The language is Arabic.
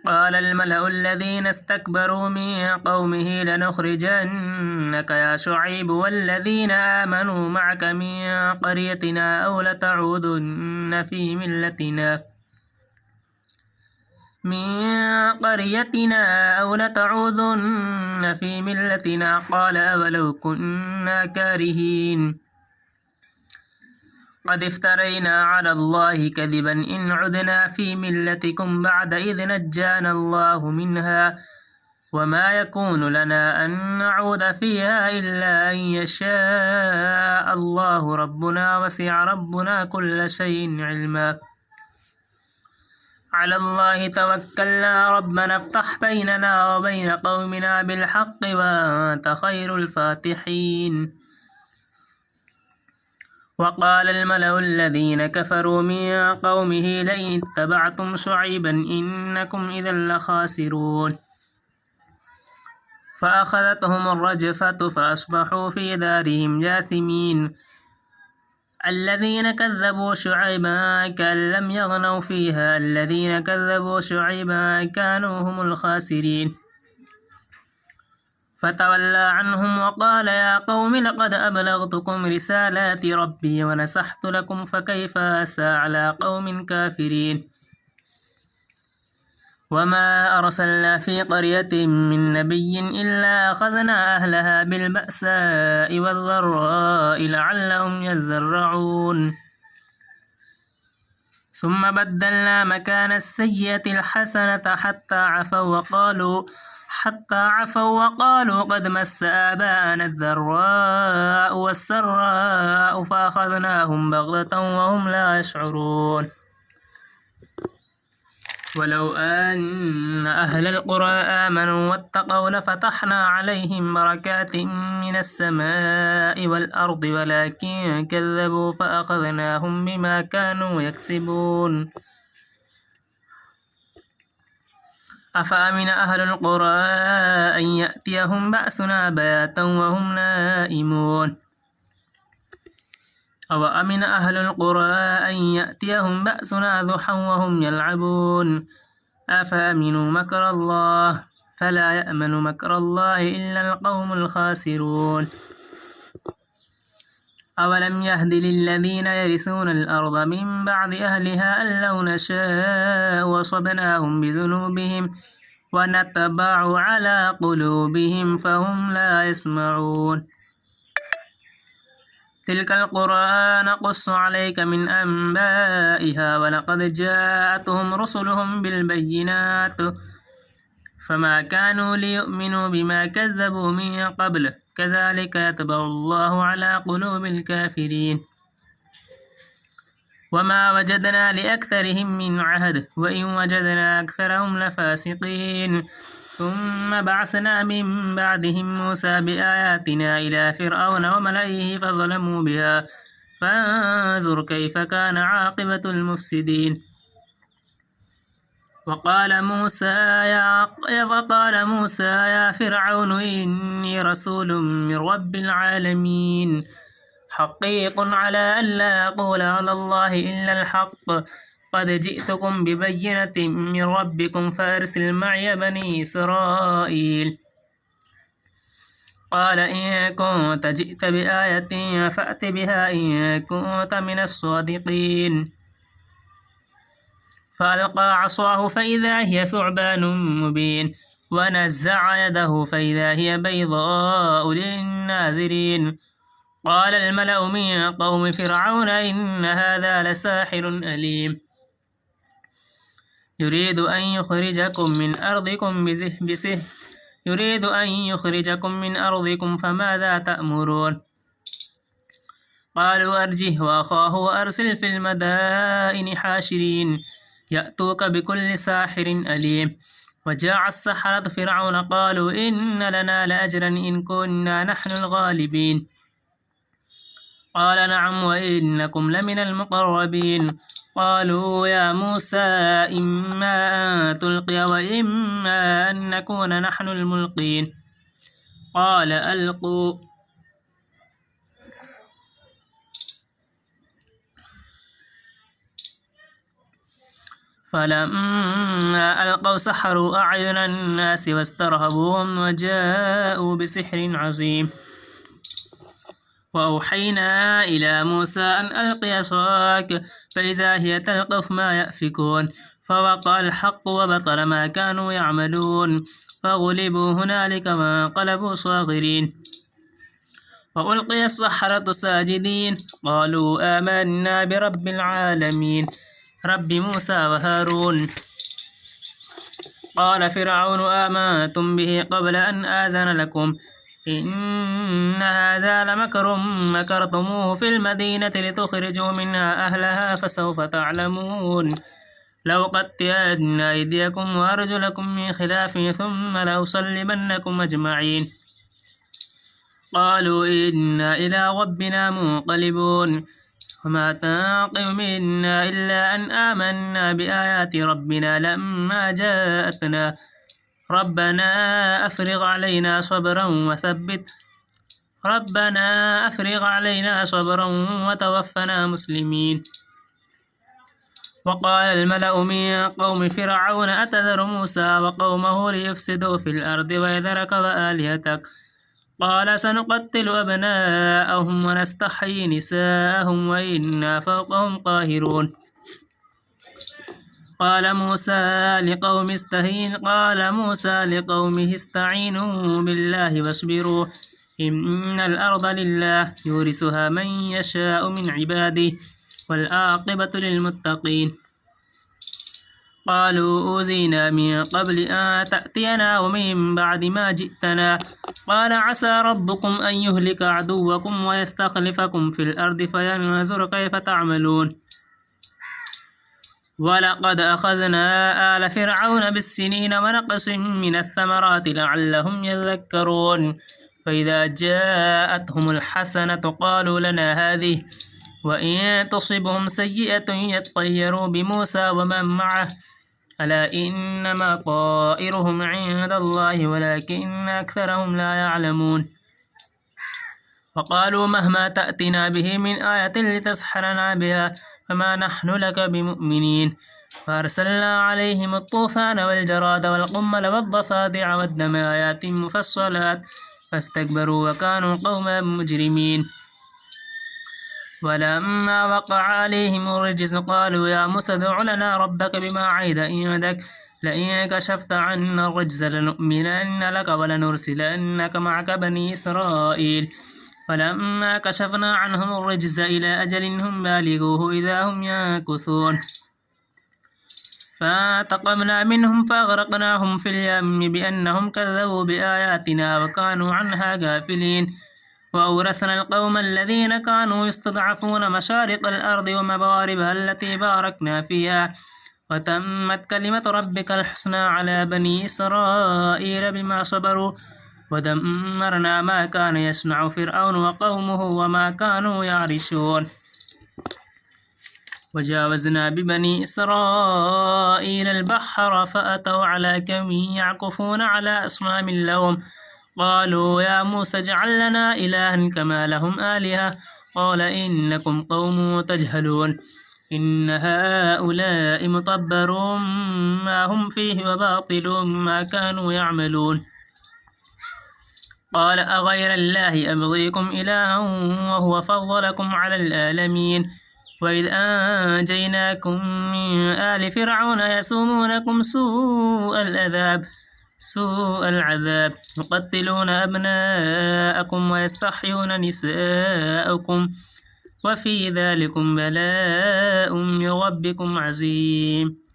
قال الملأ الذين استكبروا من قومه لنخرجنك يا شعيب والذين آمنوا معك من قريتنا أو لتعودن في ملتنا قال أولو كنا كارهين قد افترينا على الله كذبا إن عدنا في ملتكم بعد إذ نجانا الله منها وما يكون لنا أن نعود فيها إلا أن يشاء الله ربنا وسع ربنا كل شيء علما على الله توكلنا ربنا افتح بيننا وبين قومنا بالحق وأنت خير الفاتحين وقال الملأ الذين كفروا من قومه لئن اتبعتم شعيبا إنكم إذا لخاسرون فأخذتهم الرجفة فأصبحوا في دارهم جاثمين الذين كذبوا شعيبا كأن لم يغنوا فيها الذين كذبوا شعيبا كانوا هم الخاسرين فتولى عنهم وقال يا قوم لقد أبلغتكم رسالات ربي ونصحت لكم فكيف أسى على قوم كافرين وما أرسلنا في قرية من نبي إلا أخذنا أهلها بالبأساء والضراء لعلهم يذرعون ثم بدلنا مكان السيئة الحسنة حتى عفوا وقالوا قد مس آباءنا الضراء والسراء فأخذناهم بغتة وهم لا يشعرون ولو أن أهل القرى آمنوا واتقوا لفتحنا عليهم بركات من السماء والأرض ولكن كذبوا فأخذناهم بما كانوا يكسبون أفأمن أهل القرى أن يأتيهم بأسنا بياتا وهم نائمون أوأمن أهل القرى أن يأتيهم بأسنا ضحى وهم يلعبون أفأمنوا مكر الله فلا يأمن مكر الله إلا القوم الخاسرون أولم يهد للذين يرثون الأرض من بعد أهلها أن لو نشاء وصبناهم بذنوبهم ونتبع على قلوبهم فهم لا يسمعون تلك القرى نقص عليك من أنبائها ولقد جاءتهم رسلهم بالبينات فما كانوا ليؤمنوا بما كذبوا من قبل كذلك يطبع الله على قلوب الكافرين وما وجدنا لأكثرهم من عهد وإن وجدنا أكثرهم لفاسقين ثم بعثنا من بعدهم موسى بآياتنا إلى فرعون وملئه فظلموا بها فانظر كيف كان عاقبة المفسدين وقال موسى يا فرعون إني رسول من رب العالمين حقيق على أن لا أقول على الله إلا الحق قد جئتكم ببينة من ربكم فأرسل معي بني إسرائيل قال إن كنت جئت بآية فأت بها إن كنت من الصادقين فألقى عصاه فإذا هي ثعبان مبين ونزع يده فإذا هي بيضاء للناظرين قال الملأ من قوم فرعون إن هذا لساحر أليم يريد أن يخرجكم من أرضكم فماذا تأمرون قالوا أرجه وأخاه وأرسل في المدائن حاشرين يأتوك بكل ساحر أليم وجاء السحرة فرعون قالوا إن لنا لأجرا إن كنا نحن الغالبين قال نعم وإنكم لمن المقربين قالوا يا موسى إما أن تلقي وإما أن نكون نحن الملقين قال ألقوا فلما ألقوا سحروا أعين الناس واسترهبوهم وجاءوا بسحر عظيم وأوحينا إلى موسى أن ألق عصاك فإذا هي تلقف ما يأفكون فوقع الحق وبطل ما كانوا يعملون فغلبوا هنالك وانقلبوا صاغرين وألقي السحرة ساجدين قالوا آمنا برب العالمين رب موسى وهارون قال فرعون آمنتم به قبل أن آذن لكم إن هذا لمكر مكرتموه في المدينة لتخرجوا منها أهلها فسوف تعلمون لو قطعن أيديكم وأرجلكم من خلاف ثم لأصلبنكم أجمعين قالوا إنا إلى ربنا منقلبون وما تنقم منا إلا أن آمنا بآيات ربنا لما جاءتنا ربنا أفرغ علينا صبرا وتوفنا مسلمين وقال الملأ من قوم فرعون أتذر موسى وقومه ليفسدوا في الأرض ويذرك وآلهتك قال سنقتل أبناءهم ونستحيي نساءهم وإنا فوقهم قاهرون قال موسى لقومه استعينوا بالله واصبروا إن الأرض لله يورثها من يشاء من عباده والعاقبة للمتقين قالوا أوذينا من قبل أن تأتينا ومن بعد ما جئتنا قال عسى ربكم أن يهلك عدوكم ويستخلفكم في الأرض فينظر كيف تعملون ولقد أخذنا آل فرعون بالسنين ونقص من الثمرات لعلهم يذكرون فإذا جاءتهم الحسنة قالوا لنا هذه وإن تصبهم سيئة يطيروا بموسى ومن معه ألا إنما طائرهم عند الله ولكن أكثرهم لا يعلمون وقالوا مهما تأتنا به من آية لتسحرنا بها فما نحن لك بمؤمنين فأرسلنا عليهم الطوفان والجراد والقمل والضفادع والدم آيات مفصلات فاستكبروا وكانوا قوما مجرمين ولما وقع عليهم الرجز قالوا يا موسى ادع لنا ربك بما عهد عندك لئن كشفت عنا الرجز لنؤمنن لك ولنرسلنك معك بني إسرائيل فلما كشفنا عنهم الرجز إلى أجل هم بالغوه إذا هم ينكثون فانتقمنا منهم فأغرقناهم في اليم بأنهم كذبوا بآياتنا وكانوا عنها غافلين وأورثنا القوم الذين كانوا يستضعفون مشارق الأرض ومغاربها التي باركنا فيها وتمت كلمة ربك الحسنى على بني إسرائيل بما صبروا ودمرنا ما كان يصنع فرعون وقومه وما كانوا يعرشون وجاوزنا ببني إسرائيل البحر فأتوا على قوم يعكفون على أصنام لهم قالوا يا موسى اجعل لنا إلها كما لهم آلهة قال إنكم قوم تجهلون إن هؤلاء متبر ما هم فيه وباطل ما كانوا يعملون قال أغير الله أبغيكم إلها وهو فضلكم على العالمين وإذ أنجيناكم من آل فرعون يسومونكم سوء العذاب يقتلون أبناءكم ويستحيون نساءكم وفي ذلكم بلاء من ربكم عظيم